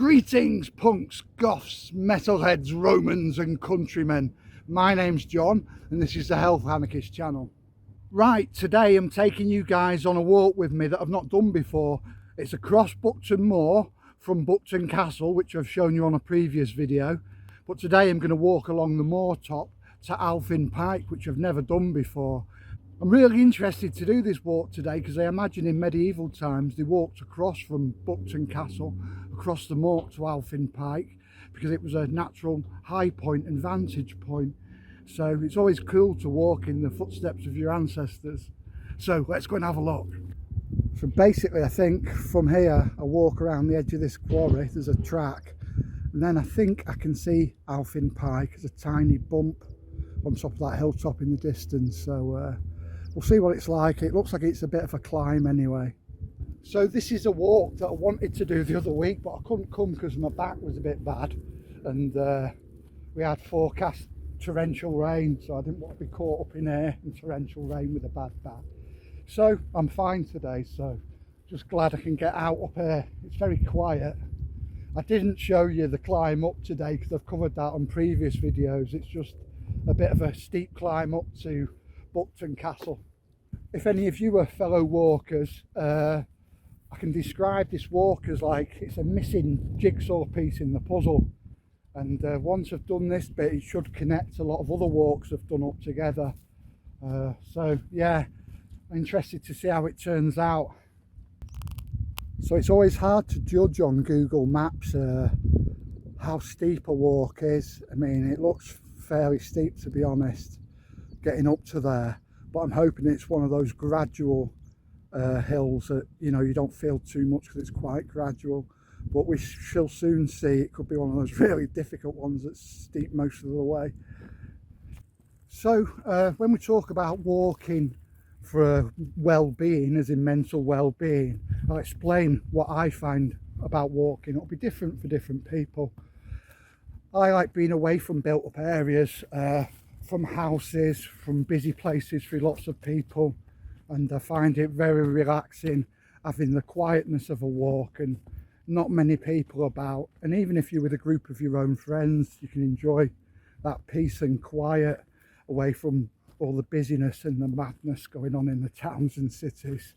Greetings punks, goths, metalheads, Romans and countrymen. My name's John and this is the Health Anarchist channel. Right, today I'm taking you guys on a walk with me that I've not done before. It's across Buckton Moor from Buckton Castle, which I've shown you on a previous video. But today I'm going to walk along the moor top to Alphin Pike, which I've never done before. I'm really interested to do this walk today because I imagine in medieval times they walked across from Buckton Castle across the moor to Alphin Pike because it was a natural high point and vantage point. So it's always cool to walk in the footsteps of your ancestors. So let's go and have a look. So basically I think from here I walk around the edge of this quarry, there's a track, and then I think I can see Alphin Pike as a tiny bump on top of that hilltop in the distance. So we'll see what it's like. It looks like it's a bit of a climb anyway. So this is a walk that I wanted to do the other week, but I couldn't come because my back was a bit bad and we had forecast torrential rain, so I didn't want to be caught up in air and torrential rain with a bad back. So I'm fine today, so just glad I can get out up here. It's very quiet. I didn't show you the climb up today because I've covered that on previous videos. It's just a bit of a steep climb up to Buckton Castle. If any of you are fellow walkers, I can describe this walk as like it's a missing jigsaw piece in the puzzle, and once I've done this bit it should connect a lot of other walks I've done up together. So yeah, I'm interested to see how it turns out. So it's always hard to judge on Google Maps how steep a walk is. I mean, it looks fairly steep to be honest getting up to there, but I'm hoping it's one of those gradual hills that, you know, you don't feel too much because it's quite gradual, but we shall soon see. It could be one of those really difficult ones that's steep most of the way. So when we talk about walking for well-being, as in mental well-being, I'll explain what I find about walking. It'll be different for different people. I like being away from built-up areas, from houses, from busy places for lots of people, and I find it very relaxing having the quietness of a walk and not many people about. And even if you're with a group of your own friends, you can enjoy that peace and quiet away from all the busyness and the madness going on in the towns and cities.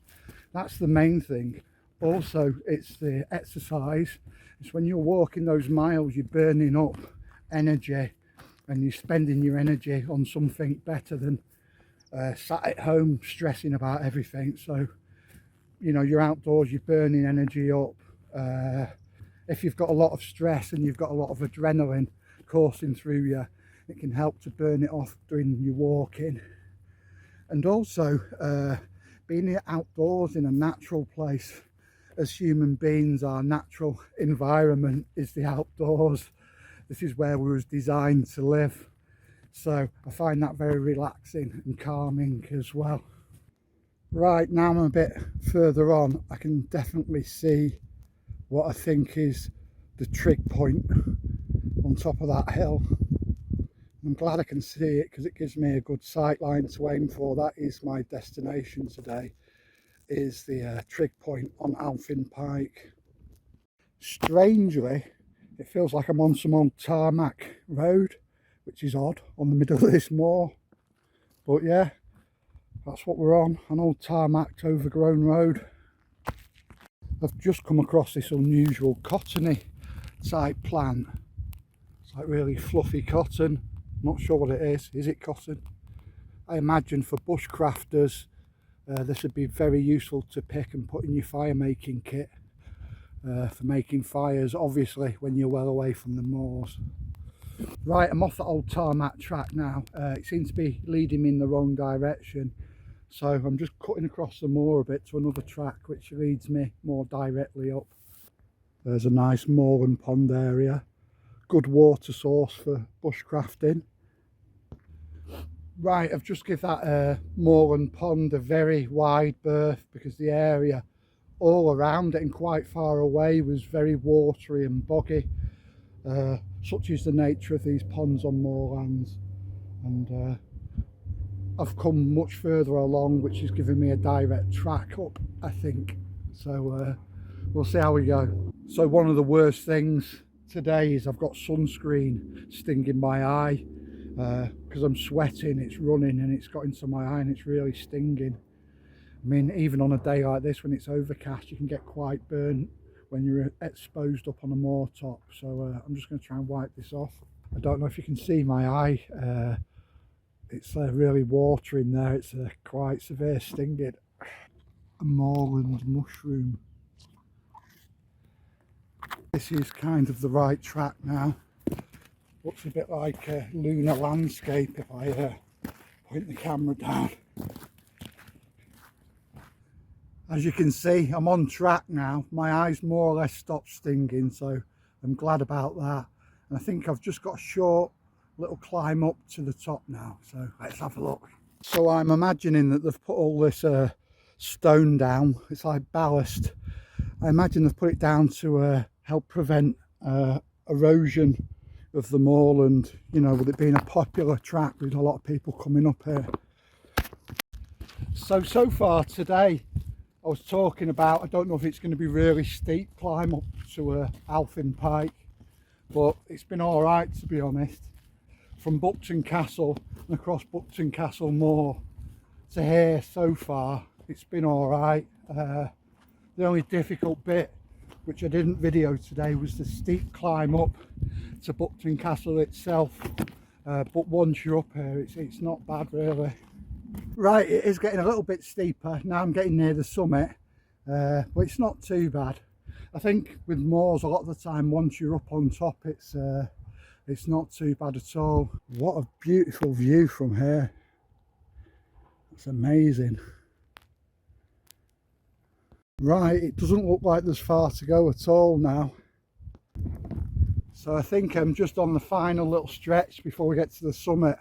That's the main thing. Also, it's the exercise. It's when you're walking those miles, you're burning up energy and you're spending your energy on something better than sat at home stressing about everything. So, you know, you're outdoors, you're burning energy up. If you've got a lot of stress and you've got a lot of adrenaline coursing through you, it can help to burn it off during your walking. And also being outdoors in a natural place. As human beings, our natural environment is the outdoors. This is where we was designed to live. So I find that very relaxing and calming as well. Right, now I'm a bit further on, I can definitely see what I think is the trig point on top of that hill. I'm glad I can see it because it gives me a good sight line to aim for. That is my destination today, is the trig point on Alphin Pike. Strangely, it feels like I'm on some old tarmac road, which is odd on the middle of this moor, but yeah, that's what we're on, an old tarmac overgrown road. I've just come across this unusual cottony type plant. It's like really fluffy cotton. Not sure what it is. Is it cotton? I imagine for bushcrafters this would be very useful to pick and put in your fire making kit for making fires, obviously when you're well away from the moors. Right, I'm off that old tarmac track now. It seems to be leading me in the wrong direction, so I'm just cutting across the moor a bit to another track which leads me more directly up. There's a nice moorland pond area, good water source for bushcrafting. Right, I've just given that moorland pond a very wide berth because the area all around it and quite far away was very watery and boggy. Such is the nature of these ponds on moorlands, and I've come much further along, which is giving me a direct track up, I think. So we'll see how we go. So one of the worst things today is I've got sunscreen stinging my eye because I'm sweating, it's running and it's got into my eye and it's really stinging. I mean, even on a day like this when it's overcast, you can get quite burnt when you're exposed up on a moor top. So I'm just going to try and wipe this off. I don't know if you can see my eye, it's really watering there. It's quite severe stinging. A moorland mushroom. This is kind of the right track now. Looks a bit like a lunar landscape if I point the camera down. As you can see, I'm on track now. My eyes more or less stopped stinging, so I'm glad about that. And I think I've just got a short little climb up to the top now, so let's have a look. So I'm imagining that they've put all this stone down. It's like ballast. I imagine they've put it down to help prevent erosion of the moorland, you know, with it being a popular track with a lot of people coming up here. So far today I was talking about, I don't know if it's going to be really steep climb up to Alphin Pike, but it's been all right, to be honest. From Buckton Castle and across Buckton Castle Moor to here so far, it's been all right. The only difficult bit, which I didn't video today, was the steep climb up to Buckton Castle itself. But once you're up here, it's not bad really. Right, it is getting a little bit steeper. Now I'm getting near the summit, but it's not too bad. I think with moors, a lot of the time, once you're up on top, it's not too bad at all. What a beautiful view from here. It's amazing. Right, it doesn't look like there's far to go at all now. So I think I'm just on the final little stretch before we get to the summit.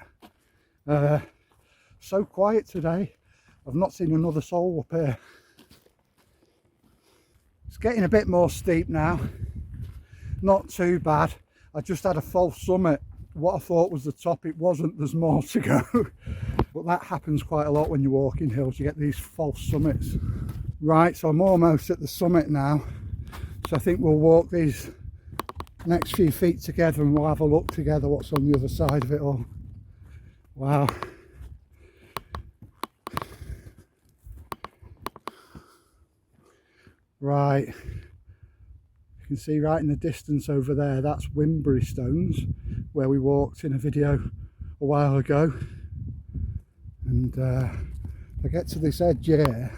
So quiet today. I've not seen another soul up here. It's getting a bit more steep now. Not too bad. I just had a false summit. What I thought was the top, it wasn't. There's more to go. But that happens quite a lot when you walk in hills. You get these false summits. Right, so I'm almost at the summit now. So I think we'll walk these next few feet together and we'll have a look together what's on the other side of it all. Wow. Right, you can see right in the distance over there, that's Wimbury Stones, where we walked in a video a while ago. And if I get to this edge here,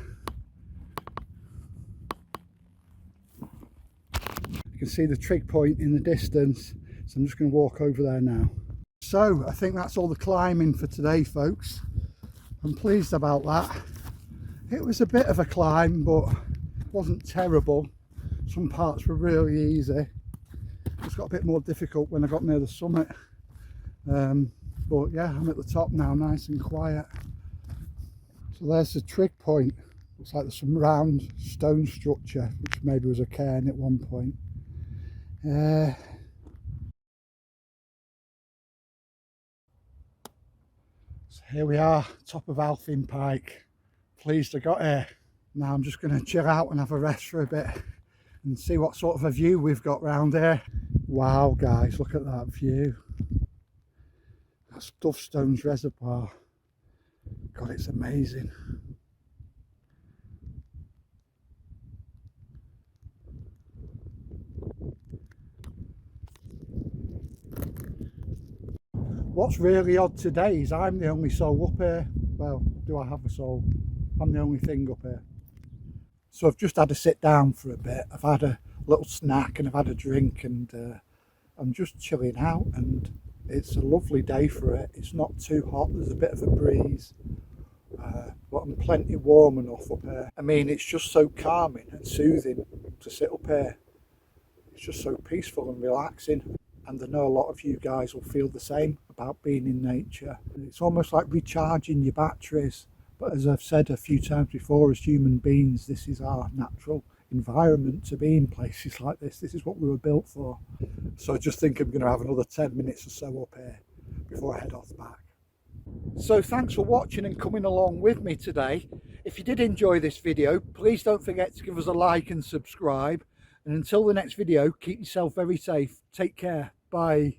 you can see the trig point in the distance, so I'm just going to walk over there now. So I think that's all the climbing for today, folks. I'm pleased about that. It was a bit of a climb, but wasn't terrible. Some parts were really easy. It's got a bit more difficult when I got near the summit, but yeah, I'm at the top now, nice and quiet. So there's the trig point. Looks like there's some round stone structure which maybe was a cairn at one point. So here we are, top of Alphin Pike. Pleased I got here. Now I'm just going to chill out and have a rest for a bit and see what sort of a view we've got round here. Wow guys, look at that view. That's Stones Reservoir. God, it's amazing. What's really odd today is I'm the only soul up here. Well, do I have a soul? I'm the only thing up here. So I've just had to sit down for a bit. I've had a little snack and I've had a drink, and I'm just chilling out, and it's a lovely day for it. It's not too hot, there's a bit of a breeze, but I'm plenty warm enough up here. I mean, it's just so calming and soothing to sit up here. It's just so peaceful and relaxing, and I know a lot of you guys will feel the same about being in nature. It's almost like recharging your batteries. But as I've said a few times before, as human beings, this is our natural environment to be in places like this. This is what we were built for. So I just think I'm going to have another 10 minutes or so up here before I head off back. So thanks for watching and coming along with me today. If you did enjoy this video, please don't forget to give us a like and subscribe. And until the next video, keep yourself very safe. Take care. Bye.